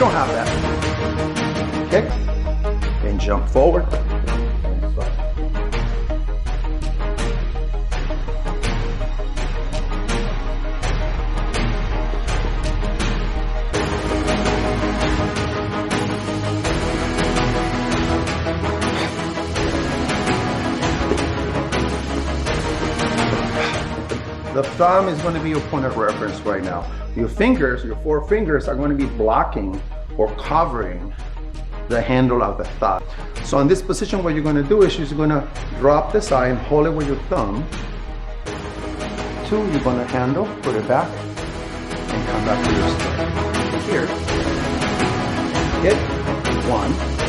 don't have that, kick and jump forward. And slide. The thumb is going to be your point of reference right now. Your fingers, your four fingers, are going to be blocking or covering the handle of the thigh. So in this position, what you're going to do is you're going to drop the side and hold it with your thumb. 2, you're going to handle, put it back, and come back to your stick. Here, hit 1.